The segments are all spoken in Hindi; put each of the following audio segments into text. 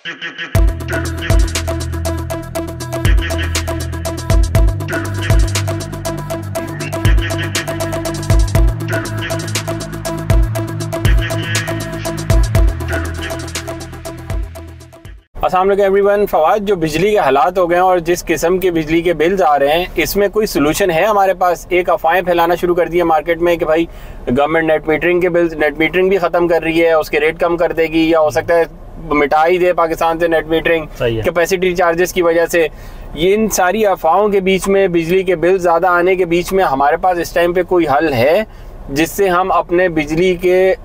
अस्सलाम वालेकुम एवरीवन। फवाद, जो बिजली के हालात हो गए हैं और जिस किस्म के बिजली के बिल्स आ रहे हैं, इसमें कोई सोल्यूशन है हमारे पास? एक अफवाहें फैलाना शुरू कर दी है मार्केट में कि भाई गवर्नमेंट नेट मीटरिंग के बिल्स, नेट मीटरिंग भी ख़त्म कर रही है, उसके रेट कम कर देगी, या हो सकता है मिटा ही दे पाकिस्तान से नेट मीटरिंग कैपेसिटी चार्जेस की वजह से। ये इन सारी अफवाहों के बीच में, बिजली के बिल ज़्यादा आने के बीच में, हमारे पास इस टाइम पे कोई हल है जिससे हम अपने बिजली के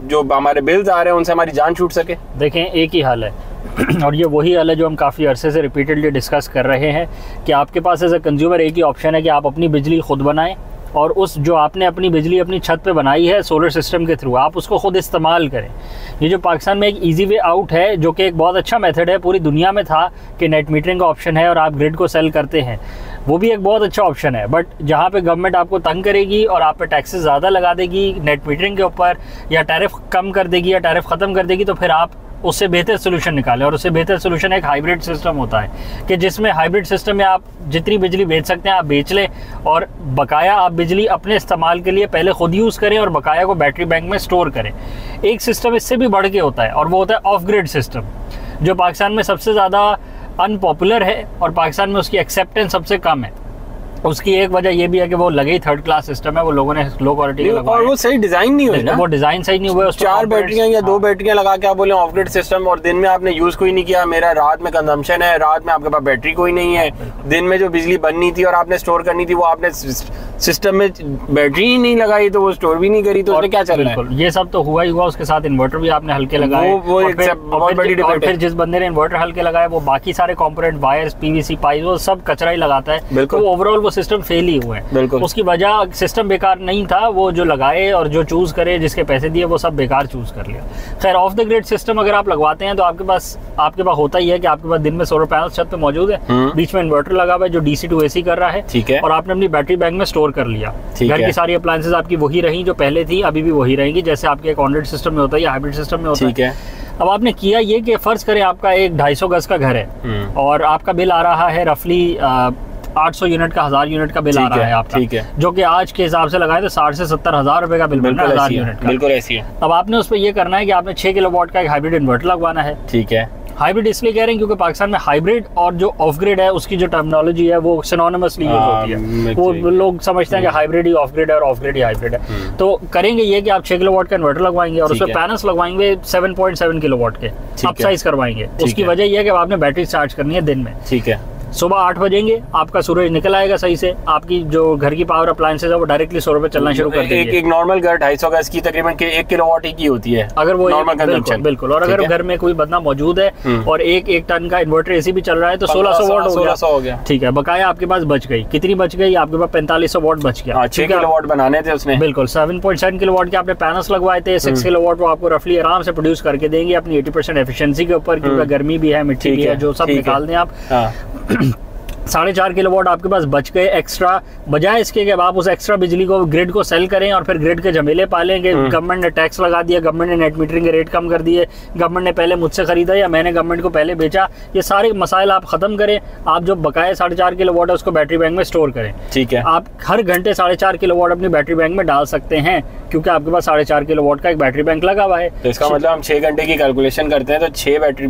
जो हमारे बिल्स आ रहे हैं उनसे हमारी जान छूट सके? देखें, एक ही हल है और ये वही हल है जो हम काफ़ी अरसे से रिपीटेडली डिस्कस कर रहे हैं कि आपके पास एज ए कंज्यूमर एक ही ऑप्शन है कि आप अपनी बिजली खुद बनाएं, और उस जो आपने अपनी बिजली अपनी छत पे बनाई है सोलर सिस्टम के थ्रू, आप उसको खुद इस्तेमाल करें। ये जो पाकिस्तान में एक इजी वे आउट है, जो कि एक बहुत अच्छा मेथड है, पूरी दुनिया में था कि नेट मीटरिंग का ऑप्शन है और आप ग्रिड को सेल करते हैं, वो भी एक बहुत अच्छा ऑप्शन है। बट जहाँ पे गवर्नमेंट आपको तंग करेगी और आप पे टैक्सेस ज़्यादा लगा देगी नेट मीटरिंग के ऊपर, या टैरिफ कम कर देगी या टैरिफ ख़त्म कर देगी, तो फिर आप उससे बेहतर सोल्यूशन निकालें। और उससे बेहतर सोल्यूशन एक हाइब्रिड सिस्टम होता है कि जिसमें हाइब्रिड सिस्टम में आप जितनी बिजली बेच सकते हैं आप बेच लें, और बकाया आप बिजली अपने इस्तेमाल के लिए पहले खुद यूज़ करें और बकाया को बैटरी बैंक में स्टोर करें। एक सिस्टम इससे भी बढ़ के होता है और वो होता है ऑफ ग्रिड सिस्टम, जो पाकिस्तान में सबसे ज़्यादा अनपॉपुलर है और पाकिस्तान में उसकी एक्सेप्टेंस सबसे कम है। उसकी एक वजह ये भी है कि वो लगे ही थर्ड क्लास सिस्टम है, वो लोगों ने लो क्वालिटी का लगाया, और वो सही डिजाइन नहीं हुई ना, वो डिजाइन सही नहीं हुआ। उस 4 बैटरियां या 2 बैटरियां लगा के आप बोले ऑफ ग्रिड सिस्टम, और दिन में आपने यूज कोई नहीं किया, मेरा रात में कंजम्पशन है, रात में आपके पास बैटरी कोई नहीं है, दिन में जो बिजली बननी थी और आपने स्टोर करनी थी वो आपने सिस्टम में बैटरी ही नहीं लगाई, तो वो स्टोर भी नहीं करी, तो उसमें क्या चल रहा है? ये सब तो हुआ ही हुआ, उसके साथ इन्वर्टर भी आपने हल्के लगाए, फिर जिस बंदे ने इन्वर्टर हल्के लगाए वो बाकी सारे कंपोनेंट, वायर्स, पीवीसी पाइप, वो सब कचरा ही लगाता है, तो ओवरऑल वो सिस्टम फेल ही हुआ है। उसकी वजह सिस्टम बेकार नहीं था, वो जो लगाए और जो चूज करे, जिसके पैसे दिए, वो सब बेकार चूज कर लिया। खैर, ऑफ द ग्रिड सिस्टम अगर आप लगवाते हैं तो आपके पास होता ही है कि आपके पास दिन में सोलर पैनल छत पे मौजूद है, बीच में इन्वर्टर लगा हुआ है जो DC to AC कर रहा है, ठीक है, और आपने अपनी बैटरी बैंक में स्टोर कर लिया। घर की सारी अप्लायंसेस आपकी वही रही जो पहले थी, अभी भी वही रहेंगी, जैसे आपके एक ऑन ग्रिड सिस्टम में होता है या हाइब्रिड सिस्टम में होता है। अब आपने किया ये कि फर्ज करें आपका एक 250 गज का घर है और आपका बिल आ रहा है रफली 800 यूनिट का, 1000 यूनिट का बिल आ रहा है आपका, ठीक है, जो कि आज के हिसाब से लगाए तो 60 से 70 हज़ार रुपए का बिल बन रहा है 1000 यूनिट का। बिल्कुल ऐसी है। अब आपने उस पर ये करना है कि आपने 6 किलोवाट का एक हाइब्रिड इन्वर्टर लगवाना है, ठीक है। हाइब्रिड इसलिए कह रहे हैं क्योंकि पाकिस्तान में हाइब्रिड और जो ऑफ ग्रिड है उसकी जो टर्मिनोलॉजी है वो सिनोनिमसली यूज होती है। वो लोग समझते हैं कि हाइब्रिड ही ऑफ ग्रिड है और ऑफ ग्रिड ही हाइब्रिड है। तो करेंगे ये कि आप 6 किलोवाट का इन्वर्टर लगवाएंगे और उसमें पैनल्स लगवाएंगे 7.7 किलोवाट के, अपसाइज करवाएंगे। उसकी वजह यह है कि आपने बैटरी चार्ज करनी है दिन में, ठीक है। सुबह 8 बजेंगे आपका सूरज निकल आएगा सही से, आपकी जो घर की पावर अप्लायंसेस है वो डायरेक्टली सोलर पे चलना शुरू कर देंगे। एक नॉर्मल घर 250 गज की तकरीबन 1 किलोवाट की होती है अगर वो बिल्कुल। और अगर घर में कोई बंदा मौजूद है और एक टन का इन्वर्टर AC भी चल रहा है तो 1600 वाट हो गया, ठीक है। बकाया आपके पास बच गई, कितनी बच गई? आपके पास 4500 वाट बच गया। 6 किलोवाट बनाने थे उसने, बिल्कुल। 7.7 किलोवाट के आपने पैनल्स लगवाए थे, 6 किलोवाट वो आपको रफली आराम से प्रोड्यूस करके देंगे अपनी 80% एफिशिएंसी के ऊपर, क्योंकि गर्मी भी है, मिट्टी भी है, जो सब निकाल दें आप। 4.5 किलोवाट आपके पास बच गए एक्स्ट्रा, बजाय इसके कि आप उस एक्स्ट्रा बिजली को ग्रिड को सेल करें और फिर ग्रिड के झमेले पालेंगे। गवर्नमेंट ने टैक्स लगा दिया, गवर्नमेंट ने नेट मीटरिंग के रेट कम कर दिए, गवर्नमेंट ने पहले मुझसे खरीदा या मैंने गवर्नमेंट को पहले बेचा, ये सारे मसाइल आप खत्म करें। आप जो बकाया 4.5 किलोवाट है उसको बैटरी बैंक में स्टोर करें, ठीक है। आप हर घंटे 4.5 किलोवाट अपनी बैटरी बैंक में डाल सकते हैं, क्योंकि आपके पास 4.5 किलोवाट का एक बैटरी बैंक लगा हुआ है। तो इसका मतलब हम 6 घंटे की कैलकुलेशन करते हैं तो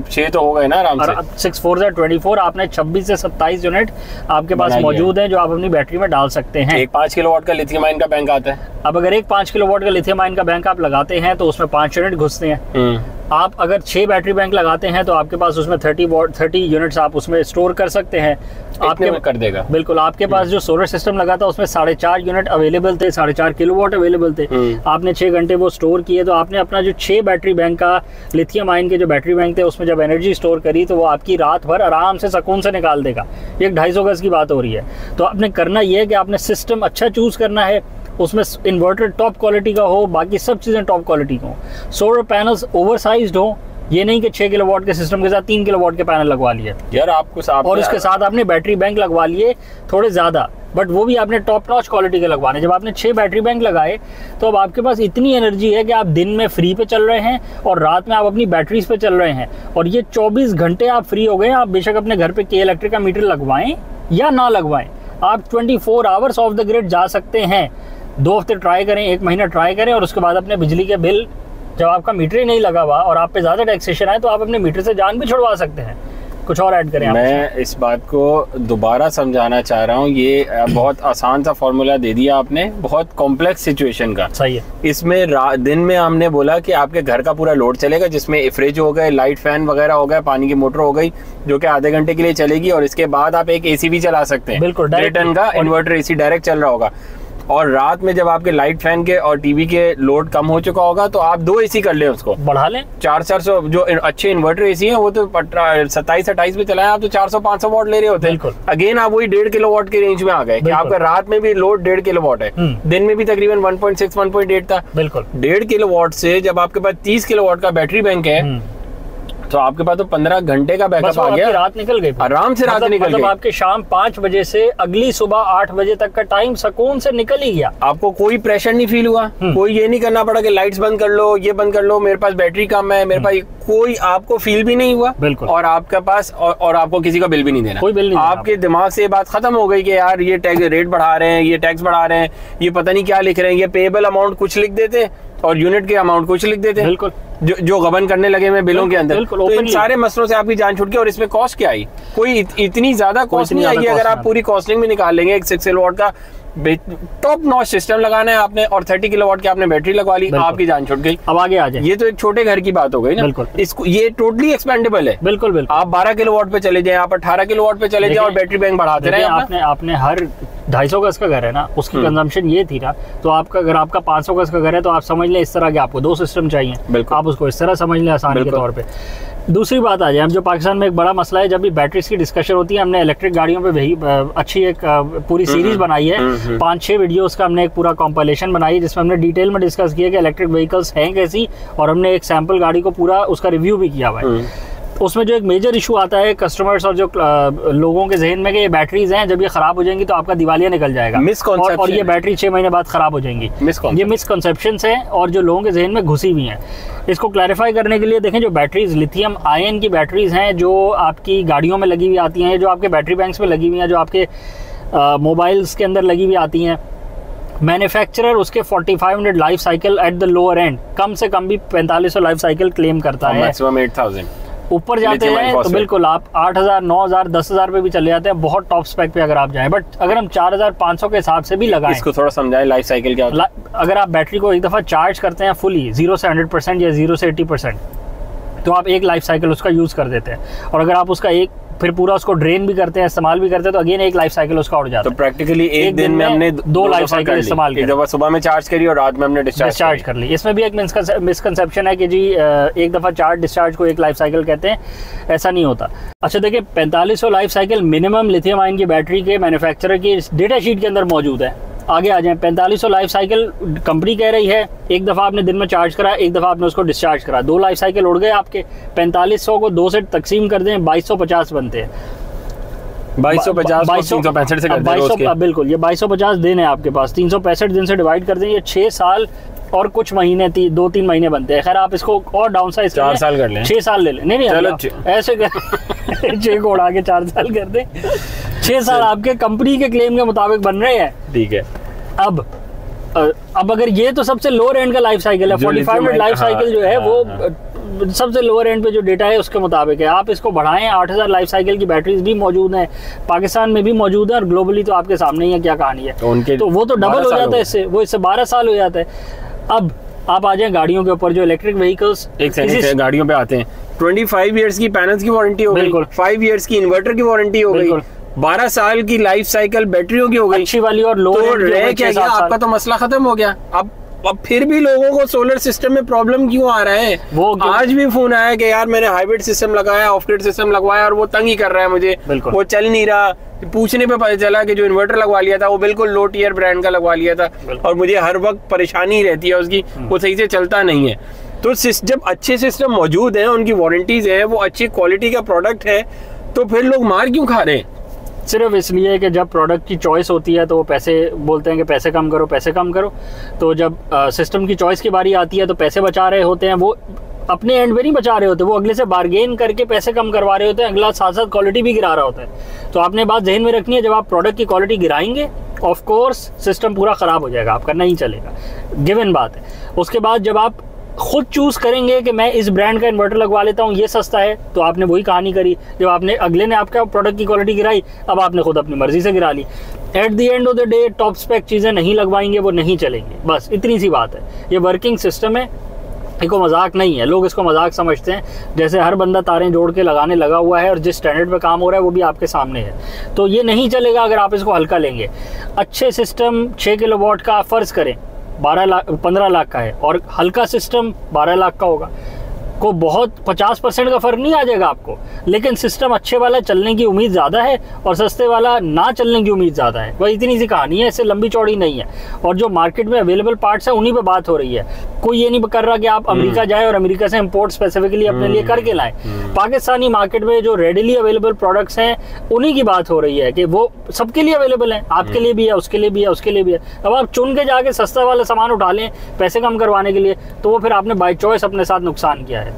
6 तो हो गए ना आराम से। 6 4 24, आपने 26 से 27 यूनिट आपके पास मौजूद है जो आप अपनी बैटरी में डाल सकते हैं। एक 5 किलोवाट का लिथियम आयन का बैंक आता है। अब अगर एक 5 किलोवाट का लिथियम आयन का बैंक आप लगाते हैं तो उसमें 5 यूनिट घुसते हैं। आप अगर 6 बैटरी बैंक लगाते हैं तो आपके पास उसमें 30 यूनिट्स आप उसमें स्टोर कर सकते हैं, आपके कर देगा। बिल्कुल। आपके पास जो सोलर सिस्टम लगा था उसमें 4.5 यूनिट अवेलेबल थे, 4.5 किलोवाट अवेलेबल थे। आपने 6 घंटे वो स्टोर किए तो आपने अपना जो 6 बैटरी बैंक का लिथियम आयन के जो बैटरी बैंक थे उसमें जब एनर्जी स्टोर करी तो वो आपकी रात भर आराम से सुकून से निकाल देगा। एक 250 गज की बात हो रही है। तो आपने करना ये है कि आपने सिस्टम अच्छा चूज करना है, उसमें इन्वर्टर टॉप क्वालिटी का हो, बाकी सब चीज़ें टॉप क्वालिटी का हो, सोलर पैनल्स ओवरसाइज्ड हो। ये नहीं कि 6 किलोवाट के सिस्टम के साथ 3 किलोवाट के पैनल लगवा लिए यार आपको, और उसके साथ आपने बैटरी बैंक लगवा लिए थोड़े ज़्यादा, बट वो भी आपने टॉप नॉच क्वालिटी के लगवाने। जब आपने 6 बैटरी बैंक लगाए तो अब आपके पास इतनी एनर्जी है कि आप दिन में फ्री पे चल रहे हैं और रात में आप अपनी बैटरीज पे चल रहे हैं, और ये 24 घंटे आप फ्री हो गए हैं। आप बेशक अपने घर पे के इलेक्ट्रिक का मीटर लगवाएं या ना लगवाएं, आप 24 आवर्स ऑफ द ग्रिड जा सकते हैं। 2 हफ्ते ट्राई करें, 1 महीना ट्राई करें, और उसके बाद अपने बिजली के बिल, जब आपका मीटर ही नहीं लगा हुआ और आप पे ज़्यादा टैक्सेशन आए, तो आप अपने मीटर से जान भी छुड़वा सकते हैं। कुछ और ऐड करें आप? मैं इस बात को दोबारा समझाना चाह रहा हूँ, ये बहुत आसान सा फॉर्मूला दे दिया आपने, बहुत कॉम्प्लेक्स सिचुएशन का। सही है। इसमें दिन में हमने बोला कि आपके घर का पूरा लोड चलेगा, जिसमें फ्रिज हो गए, लाइट फैन वगैरह हो गए, पानी की मोटर हो गई जो कि आधे घंटे के लिए चलेगी, और इसके बाद आप एक एसी भी चला सकते हैं। बिल्कुल, 3 टन का इन्वर्टर एसी डायरेक्ट चल रहा होगा। और रात में जब आपके लाइट फैन के और टीवी के लोड कम हो चुका होगा तो आप 2 एसी कर लें, उसको बढ़ा लें। 400 जो अच्छे इन्वर्टर एसी हैं वो तो 27-28 पे चलाएं, आप तो 400-500 वाट ले रहे होते हैं। अगेन आप वही 1.5 किलोवाट के रेंज में आ गए कि आपका रात में भी लोड 1.5 किलोवाट है, दिन में भी तकरीबन 1.6-1.8 था। बिल्कुल 1.5 किलोवाट से जब आपके पास 30 किलोवाट का बैटरी बैंक है तो आपके पास तो 15 घंटे का बैकअप आ गया। रात निकल गई, आराम से रात निकल गई। आपके शाम 5 बजे से अगली सुबह 8 बजे तक का टाइम सुकून से निकल ही गया। आपको कोई प्रेशर नहीं फील हुआ, कोई ये नहीं करना पड़ा कि लाइट्स बंद कर लो, ये बंद कर लो, मेरे पास बैटरी कम है, मेरे पास कोई आपको फील भी नहीं हुआ। बिल्कुल। और आपके पास और आपको किसी का बिल भी नहीं देना, कोई बिल नहीं। आपके दिमाग से ये बात खत्म हो गई कि यार ये टैक्स रेट बढ़ा रहे हैं, ये टैक्स बढ़ा रहे हैं, ये पता नहीं क्या लिख रहे हैं, ये पेएबल अमाउंट कुछ लिख देते और यूनिट के अमाउंट कुछ लिख देते। बिल्कुल। जो गबन करने लगे मैं बिलों के अंदर। तो इन सारे मसलों से आपकी जान छूट गई। और इसमें कॉस्ट क्या आई? कोई इतनी ज्यादा कॉस्ट नहीं आई। अगर आप पूरी कॉस्टिंग में निकाल लेंगे, एक 6 किलोवाट का टॉप नॉच सिस्टम लगाना है आपने और 30 किलोवाट की आपने बैटरी लगवा ली, आपकी जान छूट गई। अब आगे आ जाए। ये तो एक छोटे घर की बात हो गई ना। बिल्कुल। इसको ये टोटली एक्सपेंडेबल है। बिल्कुल बिल्कुल। आप 12 किलोवाट पे चले जाएं, आप 18 किलोवाट पे चले जाएं और बैटरी बैंक बढ़ाते रहे। आपने हर 250 गज का घर है ना, उसकी कंजम्पशन ये थी ना, तो आपका अगर आपका 500 गज का घर है तो आप समझ लें इस तरह के आपको 2 सिस्टम चाहिए। आप उसको इस तरह समझ लें आसान के तौर पे। दूसरी बात आ जाए, हम जो पाकिस्तान में एक बड़ा मसला है, जब भी बैटरीज की डिस्कशन होती है, हमने इलेक्ट्रिक गाड़ियों पे वही अच्छी एक पूरी सीरीज बनाई है, 5-6 वीडियोस का हमने एक पूरा कॉम्पाइलेशन बनाई है जिसमें हमने डिटेल में डिस्कस किया कि इलेक्ट्रिक व्हीकल्स हैं कैसी, और हमने एक सैंपल गाड़ी को पूरा उसका रिव्यू भी किया हुआ है। उसमें जो एक मेजर इशू आता है कस्टमर्स और जो लोगों के जहन में कि ये बैटरीज हैं, जब ये खराब हो जाएंगी तो आपका दिवालिया निकल जाएगा, और ये बैटरी 6 महीने बाद खराब हो जाएंगी। ये मिसकंसेप्शंस हैं और जो लोगों के जहन में घुसी हुई हैं। इसको क्लैरिफाई करने के लिए देखें, जो बैटरीज लिथियम आयन की बैटरीज हैं जो आपकी गाड़ियों में लगी हुई आती हैं, जो आपके बैटरी बैंक्स में लगी हुई हैं, जो आपके मोबाइल्स के अंदर लगी हुई आती हैं, मैन्युफैक्चरर उसके 4500 life cycle at the lower and come से कम भी 4500 लाइफ साइकिल क्लेम करता है। मैक्सिमम 8000 ऊपर जाते हैं तो बिल्कुल आप 8000, 9000, 10,000 पे भी चले जाते हैं, बहुत टॉप स्पेक पे अगर आप जाएं। बट अगर हम 4500 के हिसाब से भी लगाएं, इसको थोड़ा समझाएं लाइफ साइकिल क्या होता है। अगर आप बैटरी को एक दफ़ा चार्ज करते हैं फुली 0 से 100% या 0 से 80%, तो आप एक लाइफ साइकिल उसका यूज़ कर देते हैं। और अगर आप उसका एक फिर पूरा उसको ड्रेन भी करते हैं, इस्तेमाल भी करते हैं, तो अगेन एक लाइफ साइकिल उसका उड़ जाता है। तो प्रैक्टिकली एक दिन में हमने 2 लाइफ साइकिल इस्तेमाल की। एक दफा सुबह में चार्ज करी और रात में हमने डिस्चार्ज कर ली। इसमें भी एक मिसकंसेप्शन है कि जी एक दफ़ा चार्ज डिस्चार्ज को एक लाइफ साइकिल कहते हैं, ऐसा नहीं होता। अच्छा देखिए, 4500 life cycle minimum lithium ion की बैटरी के मैन्युफैक्चरर की डेटा शीट के अंदर मौजूद है। आगे आ जाएं, 4500 लाइफ साइकिल कंपनी कह रही है, एक दफ़ा आपने दिन में चार्ज करा, एक दफ़ा आपने उसको डिस्चार्ज करा, 2 लाइफ साइकिल उड़ गए आपके। 4500 को 2 से तकसीम कर दें, 2250 बनते हैं। 2250 365 से कर दें। बिल्कुल, ये 2250 दिन है आपके पास, 365 दिन से डिवाइड कर दें, ये 6 साल और कुछ महीने 2-3 महीने बनते हैं। खैर आप इसको और डाउन साइज 4 साल कर लें, 6 साल ले लें। नहीं ऐसे 6 को उड़ा के 4 साल कर दें, 6 साल आपके कंपनी के क्लेम के मुताबिक बन रहे हैं। ठीक है। अब अगर ये तो सबसे लोअर एंड का लाइफ साइकिल है, 4500 लाइफ साइकिल जो है वो सबसे लोअर एंड पे जो डेटा है उसके मुताबिक है। आप इसको बढ़ाएं, 8000 लाइफ साइकिल की बैटरीज भी मौजूद हैं, पाकिस्तान में भी मौजूद है, और ग्लोबली तो आपके सामने ही है क्या कहानी है। तो वो तो डबल हो जाता है इससे, वो इससे 12 साल हो जाता है। अब आप आ जाएं गाड़ियों के ऊपर, जो इलेक्ट्रिक व्हीकल्स गाड़ियों पे आते हैं, 25 ईयर्स की पैनल्स की वारंटी हो गई, 5 ईयर्स की इन्वर्टर की वारंटी हो गई, 12 साल की लाइफ साइकिल बैटरियों की हो गई, अच्छी वाली और लो। तो रह क्या गया? आपका तो मसला खत्म हो गया। अब फिर भी लोगों को सोलर सिस्टम में प्रॉब्लम क्यों आ रहा है? वो आज भी फोन आया कि यार मैंने हाइब्रिड सिस्टम लगाया, ऑफ ग्रिड सिस्टम लगवाया और वो तंग ही कर रहा है मुझे, वो चल नहीं रहा। पूछने पे पता चला कि जो इन्वर्टर लगवा लिया था वो बिल्कुल लो टियर ब्रांड का लगवा लिया था, और मुझे हर वक्त परेशानी रहती है उसकी, वो सही से चलता नहीं है। तो जब अच्छे सिस्टम मौजूद हैं, उनकी वारंटीज है, वो अच्छी क्वालिटी का प्रोडक्ट है, तो फिर लोग मार क्यों खा रहे हैं? सिर्फ इसलिए कि जब प्रोडक्ट की चॉइस होती है तो वो पैसे बोलते हैं कि पैसे कम करो, पैसे कम करो। तो जब सिस्टम की चॉइस की बारी आती है तो पैसे बचा रहे होते हैं, वो अपने एंड में नहीं बचा रहे होते, वो अगले से बार्गेन करके पैसे कम करवा रहे होते हैं, अगला साथ साथ क्वालिटी भी गिरा रहा होता है। तो आपने बात जहन में रखनी है, जब आप प्रोडक्ट की क्वालिटी गिराएंगे ऑफ कोर्स सिस्टम पूरा ख़राब हो जाएगा, आपका नहीं चलेगा, गिवन बात है। उसके बाद जब आप खुद चूज़ करेंगे कि मैं इस ब्रांड का इन्वर्टर लगवा लेता हूँ, ये सस्ता है, तो आपने वही कहानी करी। जब आपने अगले ने आपका प्रोडक्ट की क्वालिटी गिराई, अब आपने खुद अपनी मर्जी से गिरा ली। At the end of the day top spec चीज़ें नहीं लगवाएंगे, वो नहीं चलेंगी, बस इतनी सी बात है। ये वर्किंग सिस्टम है, इसको मजाक नहीं है। लोग इसको मजाक समझते हैं, जैसे हर बंदा तारें जोड़ के लगाने लगा हुआ है और जिस स्टैंडर्ड पे काम हो रहा है वो भी आपके सामने है। तो ये नहीं चलेगा अगर आप इसको हल्का लेंगे। अच्छे सिस्टम 6 किलोवाट का फ़र्ज़ करें 15 लाख का है और हल्का सिस्टम 12 लाख का होगा, को बहुत 50% का फ़र्क नहीं आ जाएगा आपको, लेकिन सिस्टम अच्छे वाला चलने की उम्मीद ज़्यादा है और सस्ते वाला ना चलने की उम्मीद ज़्यादा है। वह इतनी सी कहानी है, इससे लंबी चौड़ी नहीं है। और जो मार्केट में अवेलेबल पार्ट्स हैं उन्हीं पे बात हो रही है। कोई ये नहीं कर रहा कि आप अमेरिका जाए और अमेरिका से इंपोर्ट स्पेसिफिकली अपने लिए करके लाएं। पाकिस्तानी मार्केट में जो रेडिली अवेलेबल प्रोडक्ट्स हैं उन्हीं की बात हो रही है कि वो सबके लिए अवेलेबल है, आपके लिए भी है, उसके लिए भी है, उसके लिए भी है। अब आप चुन के जाके सस्ता वाला सामान उठा लें पैसे कम करवाने के लिए, तो वो फिर आपने बाय चॉइस अपने साथ नुकसान किया है।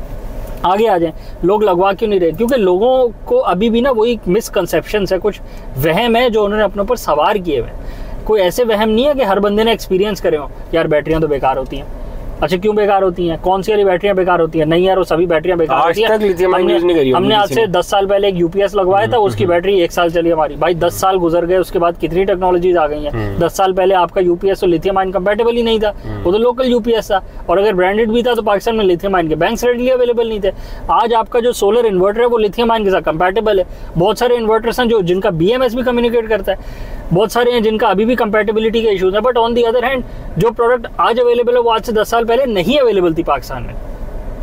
आगे आ जाएं, लोग लगवा क्यों नहीं रहे? क्योंकि लोगों को अभी भी ना वही मिसकंसेप्शन है, कुछ वहम है जो उन्होंने अपने ऊपर सवार किए हुए हैं। कोई ऐसे वहम नहीं है कि हर बंदे ने एक्सपीरियंस करे हो, यार बैटरियां तो बेकार होती हैं। अच्छा क्यों बेकार होती हैं? कौन सी वाली बैटरियां बेकार होती हैं? नहीं यार वो सभी बैटरियां बेकार होती हैं। हमने आज से 10 साल पहले एक यूपीएस लगवाया था, उसकी बैटरी 1 साल चली हमारी। भाई 10 साल गुजर गए, उसके बाद कितनी टेक्नोलॉजीज आ गई हैं। 10 साल पहले आपका यूपीएस तो लिथियम आयन कंपैटिबल ही नहीं था, वो तो लोकल यूपीएस था, और अगर ब्रांडेड भी था तो पाकिस्तान में लिथियम आयन के बैंक्स रेडली अवेलेबल नहीं थे। आज आपका जो सोलर इन्वर्टर है वो लिथियम आयन के साथ कंपैटिबल है। बहुत सारे इन्वर्टर्स हैं जो जिनका बीएमएस भी कम्युनिकेट करता है, बहुत सारे हैं जिनका अभी भी कंपैटिबिलिटी के इश्यूज हैं। But on the other hand जो प्रोडक्ट आज अवेलेबल है वो आज से 10 साल पहले नहीं अवेलेबल थी पाकिस्तान में।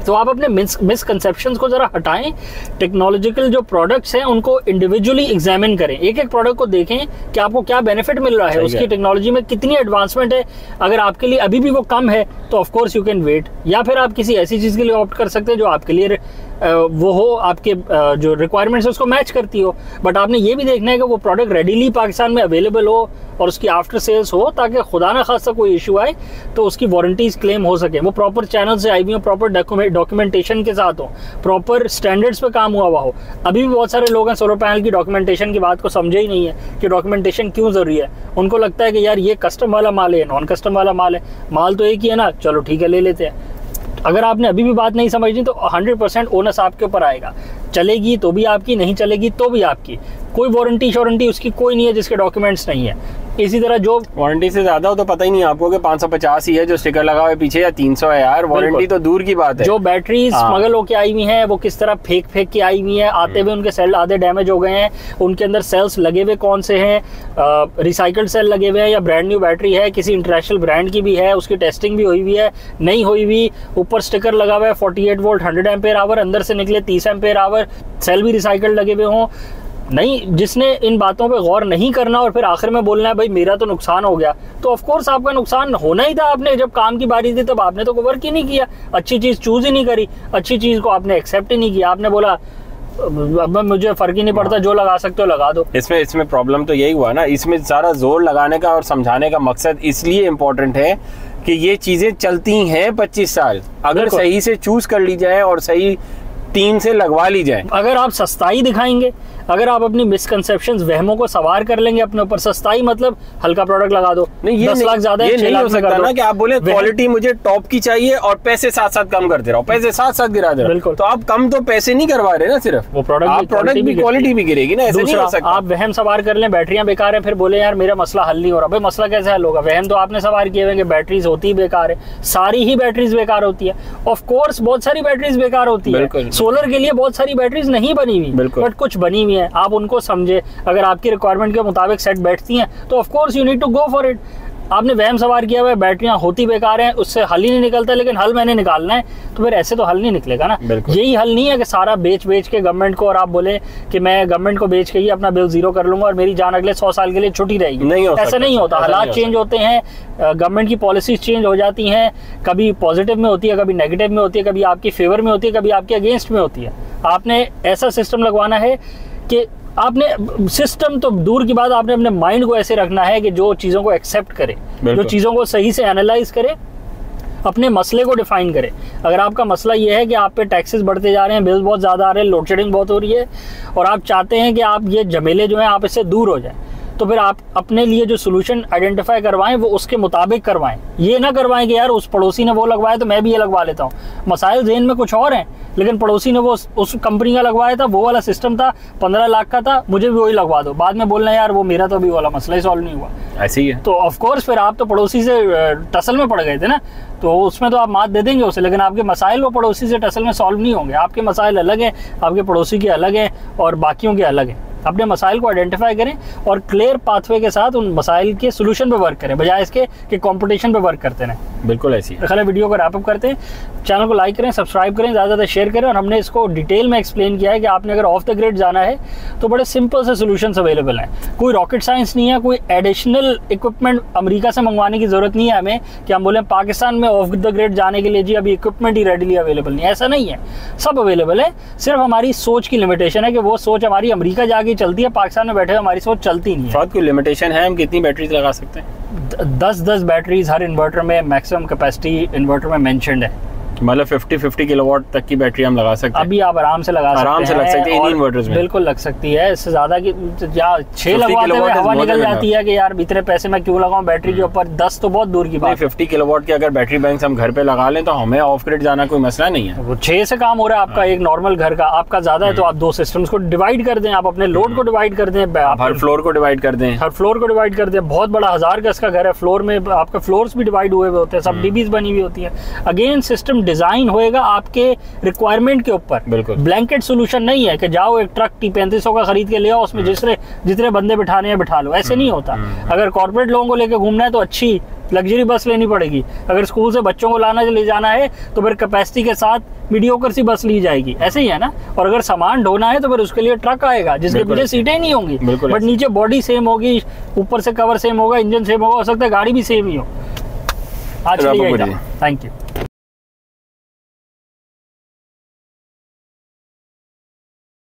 तो आप अपने मिसकंसेप्शंस को जरा हटाएं, टेक्नोलॉजिकल जो प्रोडक्ट्स हैं उनको इंडिविजुअली एग्जामिन करें, एक एक प्रोडक्ट को देखें कि आपको क्या बेनिफिट मिल रहा है, उसकी टेक्नोलॉजी में कितनी एडवांसमेंट है। अगर आपके लिए अभी भी वो कम है तो of course you can wait, या फिर आप किसी ऐसी चीज़ के लिए ऑप्ट कर सकते हैं जो आपके लिए वो हो, आपके जो रिक्वायरमेंट्स है उसको मैच करती हो। बट आपने ये भी देखना है कि वो प्रोडक्ट रेडीली पाकिस्तान में अवेलेबल हो और उसकी आफ्टर सेल्स हो, ताकि खुदा ना खासा कोई इशू आए तो उसकी वारंटीज क्लेम हो सके, वो प्रॉपर चैनल से आई हुई हो, प्रॉपर डॉक्यूमेंटेशन के साथ हो, प्रॉपर स्टैंडर्ड्स पे काम हुआ हो। अभी भी बहुत सारे लोग हैं सोलर पैनल की डॉक्यूमेंटेशन की बात को समझे ही नहीं है कि डॉक्यूमेंटेशन क्यों ज़रूरी है। उनको लगता है कि यार ये कस्टम वाला माल है, नॉन कस्टम वाला माल है, माल तो एक ही है ना, चलो ठीक है ले लेते हैं। अगर आपने अभी भी बात नहीं समझनी तो 100% ओनस आपके ऊपर आएगा। चलेगी तो भी आपकी, नहीं चलेगी तो भी आपकी। कोई वारंटी उसकी कोई नहीं है जिसके डॉक्यूमेंट्स नहीं है। इसी तरह जो वारंटी से ज्यादा हो तो पता ही नहीं आपको कि 550 ही है जो स्टिकर लगा हुआ है पीछे, या 300 है यार। वारंटी तो दूर की बात है। जो बैटरीज स्मगल होके आई हुई हैं वो किस तरह फेंक के आई हुई हैं, आते हुए उनके सेल आधे डैमेज हो गए हैं, उनके अंदर सेल्स लगे हुए कौन से हैं, रिसाइकल्ड सेल लगे हुए हैं या ब्रांड न्यू बैटरी है, किसी इंटरनेशनल ब्रांड की भी है, उसकी टेस्टिंग भी हुई हुई है, नहीं हुई हुई, ऊपर स्टिकर लगा हुआ है 48 वोल्ट 100 एम्पेयर आवर, अंदर से निकले 30 एम्पेयर आवर, सेल भी रिसाइकल्ड लगे हुए हों। नहीं, जिसने इन बातों पे गौर नहीं करना और फिर आखिर में बोलना है भाई मेरा तो नुकसान हो गया, तो ऑफ कोर्स आपका नुकसान होना ही था। आपने जब काम की बारी थी तब आपने तो वर्क ही नहीं किया, अच्छी चीज़ चूज ही नहीं करी, अच्छी चीज़ को आपने एक्सेप्ट ही नहीं किया। आपने बोला अब मुझे फर्क ही नहीं पड़ता, जो लगा सकते हो लगा दो। इसमें प्रॉब्लम तो यही हुआ ना, इसमें सारा जोर लगाने का और समझाने का मकसद इसलिए इम्पोर्टेंट है कि ये चीज़ें चलती हैं 25 साल, अगर सही से चूज कर ली जाए और सही टीम से लगवा ली जाए। अगर आप सस्ताई दिखाएंगे, अगर आप अपनी मिसकंसेप्शंस वहमों को सवार कर लेंगे अपने ऊपर, सस्ताई मतलब हल्का प्रोडक्ट लगा दो, नहीं ये 10 लाख ज्यादा है, 6 लाख हो सकता ना कि आप बोले क्वालिटी मुझे टॉप की चाहिए और पैसे साथ साथ कम करते रहो, पैसे साथ साथ गिरा दे रहे हो। बिल्कुल, तो आप कम तो पैसे नहीं करवा रहे ना, सिर्फ वो प्रोडक्ट की क्वालिटी भी गिरेगी ना। ऐसे नहीं हो सकता आप वहम सवार कर लें बैटरियां बेकार है, फिर बोले यार मेरा मसला हल नहीं हो रहा। भाई मसला कैसे हल होगा? वहम तो आपने सवार किए हुए कि बैटरीज होती ही बेकार है, सारी ही बैटरीज बेकार होती है। ऑफ कोर्स बहुत सारी बैटरीज बेकार होती है, सोलर के लिए बहुत सारी बैटरीज नहीं बनी हुई, बट कुछ बनी हुई है, आप उनको समझे, अगर आपकी रिक्वायरमेंट के मुताबिक सेट बैठती हैं तो of course you need to go for it. आपने वहम सवार किया हुआ है बैटरियां होती बेकार हैं, उससे हल ही नहीं निकलता, लेकिन हल मैंने निकालना है, तो फिर ऐसे तो हल नहीं निकलेगा ना। यही हल नहीं है कि सारा बेच के गवर्नमेंट को, और आप बोले कि मैं गवर्नमेंट को बेच के ही अपना बिल जीरो कर लूंगा और मेरी जान अगले 100 साल के लिए छुट्टी रहेगी। ऐसा नहीं होता, हालात चेंज होते हैं, गवर्नमेंट की पॉलिसीज चेंज हो जाती हैं, कभी पॉजिटिव में होती है, कभी नेगेटिव में होती है, कभी आपकी फेवर में होती है, कभी आपके अगेंस्ट में होती है। आपने ऐसा सिस्टम लगवाना है कि आपने सिस्टम तो दूर की बात, आपने अपने माइंड को ऐसे रखना है कि जो चीज़ों को एक्सेप्ट करे, जो चीज़ों को सही से एनालाइज करे, अपने मसले को डिफाइन करे। अगर आपका मसला ये है कि आप पे टैक्सेस बढ़ते जा रहे हैं, बिल्स बहुत ज़्यादा आ रहे हैं, लोड शेडिंग बहुत हो रही है, और आप चाहते हैं कि आप ये झमेले जो हैं आप इससे दूर हो जाए, तो फिर आप अपने लिए जो सोल्यूशन आइडेंटिफाई करवाएं वो उसके मुताबिक करवाएं। ये ना करवाएं कि यार उस पड़ोसी ने वो लगवाया तो मैं भी ये लगवा लेता हूँ। मसाइल ज़हन में कुछ और हैं, लेकिन पड़ोसी ने वो उस कंपनी का लगवाया था, वो वाला सिस्टम था, 15 लाख का था, मुझे भी वही लगवा दो। बाद में बोलना यार वो मेरा तो अभी वाला मसला ही सॉल्व नहीं हुआ। ऐसे ही है। तो ऑफ कोर्स फिर आप तो पड़ोसी से टसल में पड़ गए थे ना, तो उसमें तो आप मात दे देंगे उसे, लेकिन आपके मसाइल वो पड़ोसी से टसल में सॉल्व नहीं होंगे। आपके मसाइल अलग हैं, आपके पड़ोसी के अलग हैं और बाकियों के अलग हैं। अपने मसाइल को आइडेंटिफाई करें और क्लियर पाथवे के साथ उन मसाइल के सोल्यूशन पे वर्क करें, बजाय इसके कि कंपटीशन पे वर्क करते रहें। बिल्कुल ऐसी है। खैर वीडियो को रैप अप करते हैं, चैनल को लाइक करें, सब्सक्राइब करें, ज़्यादा ज़्यादा शेयर करें। और हमने इसको डिटेल में एक्सप्लेन किया है कि आपने अगर ऑफ द ग्रिड जाना है तो बड़े सिंपल से सोल्यूशंस अवेलेबल हैं। कोई रॉकेट साइंस नहीं है, कोई एडिशनल इक्विपमेंट अमेरिका से मंगवाने की ज़रूरत नहीं है हमें कि हम बोलें पाकिस्तान में ऑफ द ग्रिड जाने के लिए जी अभी इक्विपमेंट ही रेडीली अवेलेबल नहीं है। ऐसा नहीं है, सब अवेलेबल है। सिर्फ हमारी सोच की लिमिटेशन है कि वो सोच हमारी अमेरिका जाके चलती है, पाकिस्तान में बैठे हमारी सोच चलती नहीं है। कोई लिमिटेशन है हम कितनी बैटरीज लगा सकते हैं? 10 बैटरीज हर इन्वर्टर में, मैक्सिमम कैपेसिटी इन्वर्टर में मेंशन्ड है। मतलब 50 किलोवाट तक की बैटरी हम लगा सकते हैं। अभी आप आराम से लगा सकते हैं, आराम से लग सकते हैं इन इन्वर्टर्स में। बिल्कुल लग सकती है, इससे ज्यादा की 6 लगवाते हुए हवा निकल जाती है कि यार इतने पैसे मैं क्यों लगाऊं बैटरी के ऊपर। 10 तो बहुत दूर की बात है। 50 किलोवाट की अगर बैटरी बैंक हम घर पे लगा लें तो हमें ऑफ ग्रिड जाना कोई मसला नहीं है। वो 6 से काम हो रहा है आपका एक नॉर्मल घर का। आपका ज्यादा है तो आप 2 सिस्टम्स को डिवाइड कर दें, आप अपने लोड को डिवाइड कर दें, हर फ्लोर को डिवाइड कर दें, हर फ्लोर को डिवाइड कर दें। बहुत बड़ा 1000 गज का घर है, फ्लोर में आपके फ्लोर्स भी डिवाइड हुए होते हैं, सब डीबीज बनी हुई होती है। अगेन सिस्टम डिजाइन होएगा आपके रिक्वायरमेंट के ऊपर। बिल्कुल ब्लैंकेट सोल्यूशन नहीं है कि जाओ एक ट्रक T3500 का खरीद के ले आओ, उसमें जितने बंदे बिठाने हैं बिठा लो। ऐसे नहीं होता। अगर कॉर्पोरेट लोगों को लेकर घूमना है तो अच्छी लग्जरी बस लेनी पड़ेगी। अगर स्कूल से बच्चों को ले जाना है तो फिर कैपेसिटी के साथ मीडियोकर सी बस ली जाएगी। ऐसे ही है ना। और अगर सामान ढोना है तो फिर उसके लिए ट्रक आएगा जिसके पीछे सीटें नहीं होंगी, बट नीचे बॉडी सेम होगी, ऊपर से कवर सेम होगा, इंजन सेम होगा, हो सकता है गाड़ी भी सेम ही हो। आज के लिए थैंक यू।